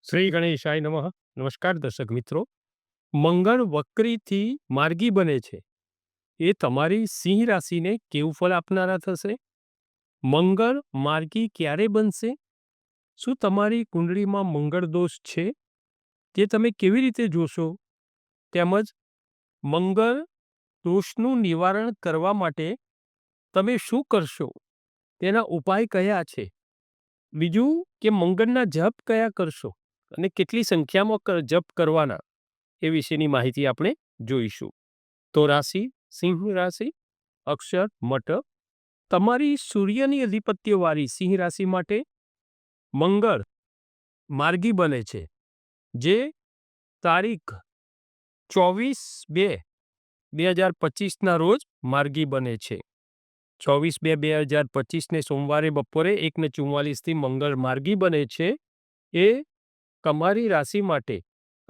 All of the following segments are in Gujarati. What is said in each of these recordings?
શ્રી ગણેશાય નમઃ. નમસ્કાર દર્શક મિત્રો. મંગળ વક્રીથી માર્ગી બને છે. એ તમારી સિંહ રાશિને કેવું ફળ આપનારા થશે? મંગળ માર્ગી ક્યારે બનશે? શું તમારી કુંડળીમાં મંગળ દોષ છે? તે તમે કેવી રીતે જોશો? તેમજ મંગળ દોષનું નિવારણ કરવા માટે તમે શું કરશો? તેના ઉપાય કયા છે? બીજું કે મંગળના જપ કયા કરશો અને કેટલી સંખ્યામાં જપ કરવાના એ વિશેની માહિતી આપણે જોઈશું. તો રાશિ સિંહ રાશિ, અક્ષર મટ. તમારી સૂર્યની અધિપત્યવાળી સિંહ રાશિ માટે મંગળ માર્ગી બને છે, જે તારીખ 24/2/2025 રોજ માર્ગી બને છે. 24/2/2025 સોમવારે બપોરે 1:44 મંગળ માર્ગી બને છે. એ તમારી રાશિ માટે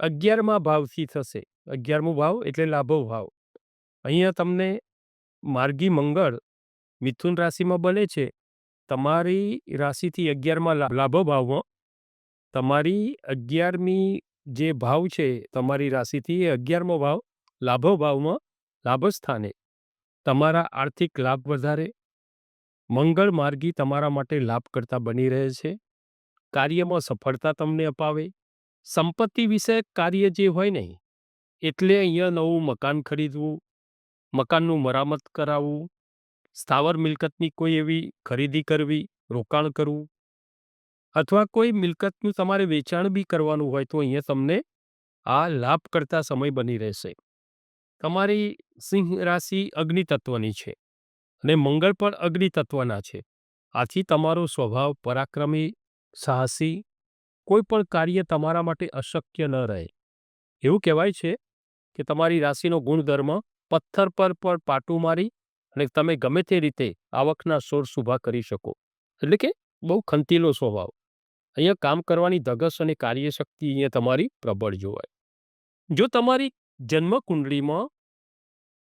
11મા ભાવથી થશે. 11મો ભાવ એટલે લાભો ભાવ. અહીંયા તમને માર્ગી મંગળ મિથુન રાશિમાં બને છે. તમારી રાશિથી 11મા લાભો ભાવમાં તમારી 11મી જે ભાવ છે તમારી રાશિથી એ 11મો ભાવ લાભો ભાવમાં લાભ સ્થાને તમારા આર્થિક લાભ વધારે. મંગળ માર્ગી તમારા માટે લાભકર્તા બની રહે છે. કાર્યમાં સફળતા તમને અપાવે. સંપત્તિ વિષયક કાર્ય જે હોય ને, એટલે અહીંયા નવું મકાન ખરીદવું, મકાનનું મરામત કરાવવું, સ્થાવર મિલકતની કોઈ એવી ખરીદી કરવી, રોકાણ કરવું, અથવા કોઈ મિલકતનું તમારે વેચાણ બી કરવાનું હોય તો અહીંયા તમને આ લાભકર્તા સમય બની રહેશે. તમારી સિંહ રાશિ અગ્નિ તત્વની છે અને મંગળ પણ અગ્નિ તત્વના છે. આથી તમારો સ્વભાવ પરાક્રમી, સાહસી, કોઈ પણ કાર્ય તમારા માટે અશક્ય ન રહે. એવું કહેવાય છે કે તમારી રાશિનો ગુણધર્મ પથ્થર પર પણ પાટું મારી અને તમે ગમે તે રીતે આવકના સોર્સ ઊભા કરી શકો. એટલે કે બહુ ખંતીલો સ્વભાવ. અહીંયા કામ કરવાની ધગશ અને કાર્યશક્તિ અહીંયા તમારી પ્રબળ જોવાય. જો તમારી જન્મકુંડળીમાં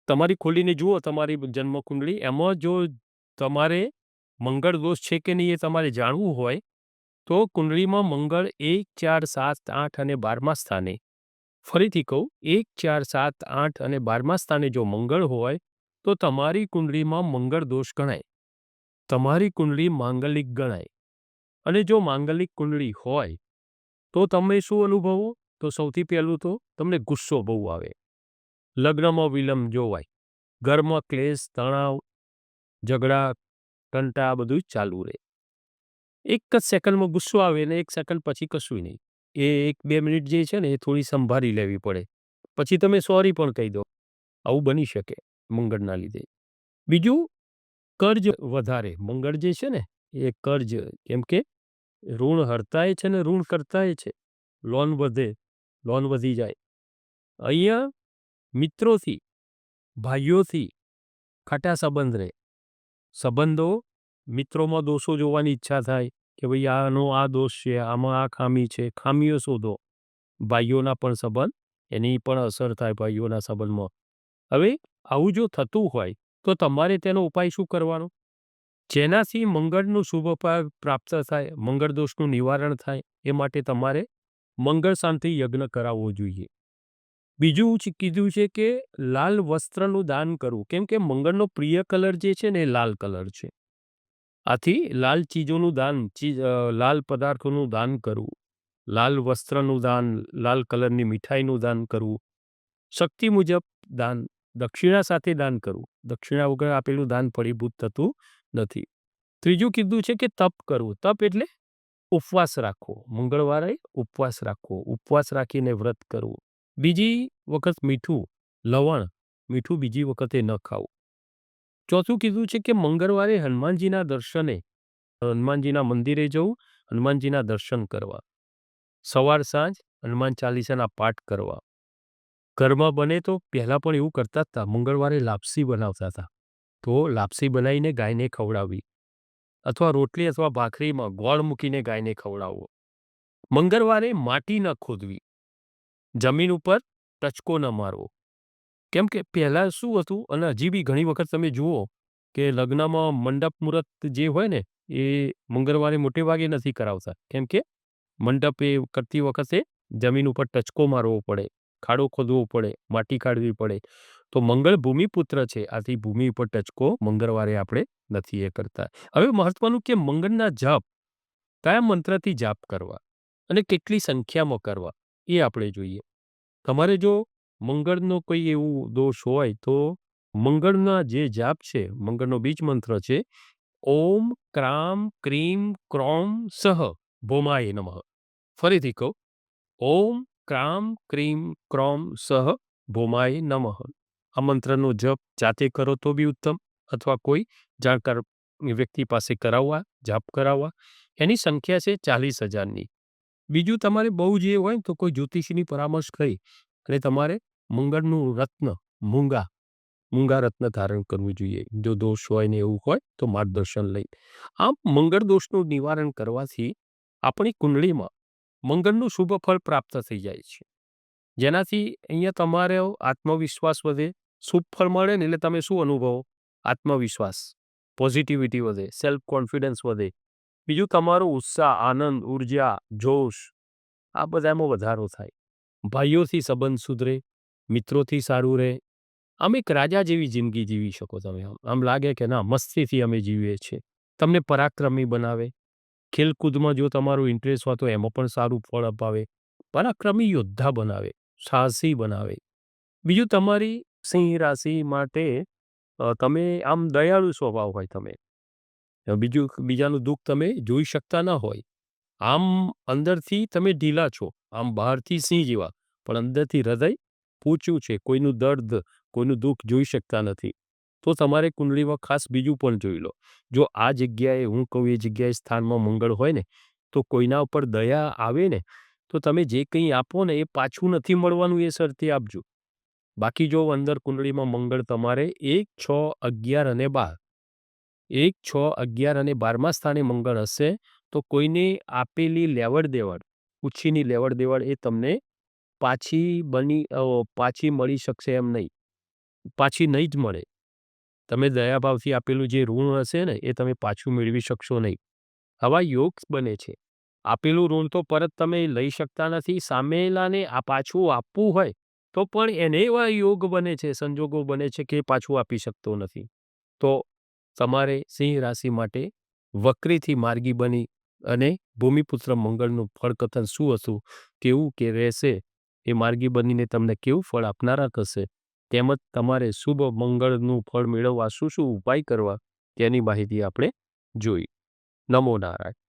તમારી ખોલીને જુઓ, તમારી જન્મકુંડળી એમાં જો તમારે મંગળ દોષ છે કે નહીં એ તમારે જાણવું હોય તો કુંડળીમાં મંગળ 1, 4, 7, 8 અને 12મા સ્થાને, ફરીથી કહું 1, 4, 7, 8 અને 12મા સ્થાને જો મંગળ હોય તો તમારી કુંડળીમાં મંગળ દોષ ગણાય. તમારી કુંડળી માંગલિક ગણાય. અને જો માંગલિક કુંડળી હોય તો તમે શું અનુભવો? તો સૌથી પહેલું તો તમને ગુસ્સો બહુ આવે, લગ્નમાં વિલંબ જોવાય, ઘરમાં ક્લેશ, તણાવ, ઝઘડા, કંટા બધું જ ચાલુ રહે. એક જ સેકન્ડમાં ગુસ્સો આવે ને 1 સેકન્ડ પછી કશું નહીં. એ 1-2 મિનિટ જે છે ને એ થોડી સંભાળી લેવી પડે. પછી તમે સોરી પણ કહી દો. આવું બની શકે મંગળના લીધે. બીજું, કર્જ વધારે. મંગળ જે છે ને એ કર્જ, કેમ કે ઋણ હરતાય છે ને ઋણ કરતાય છે. લોન વધે, લોન વધી જાય. અહીંયા મિત્રોથી, ભાઈઓથી ખાટા સંબંધ રહે. સંબંધો, મિત્રોમાં દોષો જોવાની ઈચ્છા થાય કે ભાઈ આનો આ દોષ છે, આમાં આ ખામી છે, ખામીઓ શોધો. ભાઈઓના પણ સંબંધ, એની પણ અસર થાય ભાઈઓના સંબંધમાં. હવે આવું જો થતું હોય તો તમારે તેનો ઉપાય શું કરવાનો? જેનાથી મંગળનું શુભ ફળ પ્રાપ્ત થાય, મંગળ દોષનું નિવારણ થાય, એ માટે તમારે મંગળ શાંતિ યજ્ઞ કરાવવો જોઈએ. બીજું કીધું છે કે લાલ વસ્ત્રનું દાન કરવું, કેમ કે મંગળનો પ્રિય કલર જે છે ને એ લાલ કલર છે. આથી લાલ ચીજોનું દાન, લાલ પદાર્થોનું દાન કરવું, લાલ વસ્ત્રનું દાન, લાલ કલરની મીઠાઈનું દાન કરવું, શક્તિ મુજબ દાન, દક્ષિણા સાથે દાન કરવું. દક્ષિણા વગર આપેલું દાન ફળીભૂત થતું નથી. ત્રીજું કીધું છે કે તપ કરવું. તપ એટલે ઉપવાસ રાખવો. મંગળવારે ઉપવાસ રાખવો, ઉપવાસ રાખીને વ્રત કરવું. બીજી વખત મીઠું, લવણ, મીઠું બીજી વખતે ન ખાવું. ચોથું કીધું છે કે મંગળવારે હનુમાનજીના દર્શને, હનુમાનજીના મંદિરે જવું, હનુમાનજીના દર્શન કરવા, સવાર સાંજ હનુમાન ચાલીસાના પાઠ કરવા. ઘરમાં બને તો પહેલાં પણ એવું કરતા હતા, મંગળવારે લાપસી બનાવતા હતા. તો લાપસી બનાવીને ગાયને ખવડાવવી, અથવા રોટલી અથવા ભાખરીમાં ગોળ મૂકીને ગાયને ખવડાવવો. મંગળવારે માટી ન ખોદવી, જમીન ઉપર ટચકો ન મારવો. કેમ કે પહેલાં શું હતું, અને હજી બી ઘણી વખત તમે જુઓ કે લગ્નમાં મંડપ મુહૂર્ત જે હોય ને એ મંગળવારે મોટે ભાગે નથી કરાવતા. કેમ કે મંડપ એ કરતી વખતે જમીન ઉપર ટચકો મારવો પડે, ખાડો ખોદવો પડે, માટી કાઢવી પડે. તો મંગળ ભૂમિપુત્ર છે, આથી ભૂમિ ઉપર ટચકો મંગળવારે આપણે નથી એ કરતા. હવે મહત્વનું કે મંગળના જાપ કયા મંત્રથી જાપ કરવા અને કેટલી સંખ્યામાં કરવા એ આપણે જોઈએ. તમારે જો મંગળનો કોઈ એવું દોષ હોય તો મંગળના જે જાપ છે, મંગળનો બીજ મંત્ર છે ઓમ ક્રામ ક્રીમ ક્રોમ સહ ભૌમાય નમઃ. ફરીથી કહું, ઓમ ક્રામ ક્રીમ ક્રોમ સહ ભૌમાય નમઃ. આ મંત્રનો જપ જાતે કરો તો બી ઉત્તમ, અથવા કોઈ જાણકાર વ્યક્તિ પાસે કરાવવા, જાપ કરાવવા. એની સંખ્યા છે 40,000ની. બીજું તમારે બહુ જે હોય ને તો કોઈ જ્યોતિષીની પરામર્શ કરી અને તમારે મંગળનું રત્ન મૂંગા રત્ન ધારણ કરવું જોઈએ. જો દોષ હોય ને એવું હોય તો માર્ગદર્શન લઈ. આમ મંગળ દોષનું નિવારણ કરવાથી આપણી કુંડળીમાં મંગળનું શુભ ફળ પ્રાપ્ત થઈ જાય છે, જેનાથી અહીંયા તમારે આત્મવિશ્વાસ વધે. શુભ ફળ મળે ને એટલે તમે શું અનુભવો? આત્મવિશ્વાસ, પોઝિટિવિટી વધે, સેલ્ફ કોન્ફિડન્સ વધે. બીજું તમારો ઉત્સાહ, આનંદ, ઉર્જા, જોશ આ બધામાં વધારો થાય. ભાઈઓથી સંબંધ સુધરે, મિત્રોથી સારું રહે. આમ એક રાજા જેવી જિંદગી જીવી શકો તમે. આમ લાગે કે ના, મસ્તીથી અમે જીવીએ છીએ. તમને પરાક્રમી બનાવે. ખેલકૂદમાં જો તમારું ઇન્ટરેસ્ટ હોય તો એમાં પણ સારું ફળ અપાવે. પરાક્રમી યોદ્ધા બનાવે, સાહસી બનાવે. બીજું તમારી સિંહ રાશિ માટે તમે આમ દયાળુ સ્વભાવ હોય તમે. બીજું બીજાનું દુઃખ તમે જોઈ શકતા ન હોય. આમ અંદરથી તમે ઢીલા છો, આમ બહારથી સિંહ જેવા, પણ અંદરથી હૃદય પૂછ્યું છે. કોઈનું દર્દ, કોઈનું દુઃખ જોઈ શકતા નથી. તો તમારે કુંડળીમાં ખાસ બીજું પણ જોઈ લો. જો આ જગ્યાએ હું કહું એ જગ્યાએ સ્થાનમાં મંગળ હોય ને તો કોઈના ઉપર દયા આવે ને તો તમે જે કંઈ આપો ને એ પાછું નથી મળવાનું, એ શરતે આપજો. બાકી જો અંદર કુંડળીમાં મંગળ તમારે 1, 6, 11 અને 12, 1, 6, 11 અને 12મા સ્થાને મંગળ હશે તો કોઈને આપેલી લેવડ દેવડ, ઉછીની લેવડ દેવડ એ તમને પાછી મળી શકશે એમ નહીં. પાછી નહીં જ મળે. તમે દયાભાવથી આપેલું જે ઋણ હશે ને એ તમે પાછું મેળવી શકશો નહીં. આવા યોગ બને છે. આપેલું ઋણ તો પરત તમે લઈ શકતા નથી. સામેલાને આ પાછું આપવું હોય તો પણ એને એવા યોગ બને છે, સંજોગો બને છે કે પાછું આપી શકતો નથી. તો તમારે સિંહ રાશિ માટે વક્રીથી માર્ગી બની અને ભૂમિપુત્ર મંગળનું ફળકથન શું હતું કેવું કે રહેશે, એ માર્ગી બનીને તમને કેવું ફળ આપનારા થશે, તેમજ તમારે શુભ મંગળનું ફળ મેળવવા શું શું ઉપાય કરવા તેની માહિતી આપણે જોઈ. નમો નારાયણ.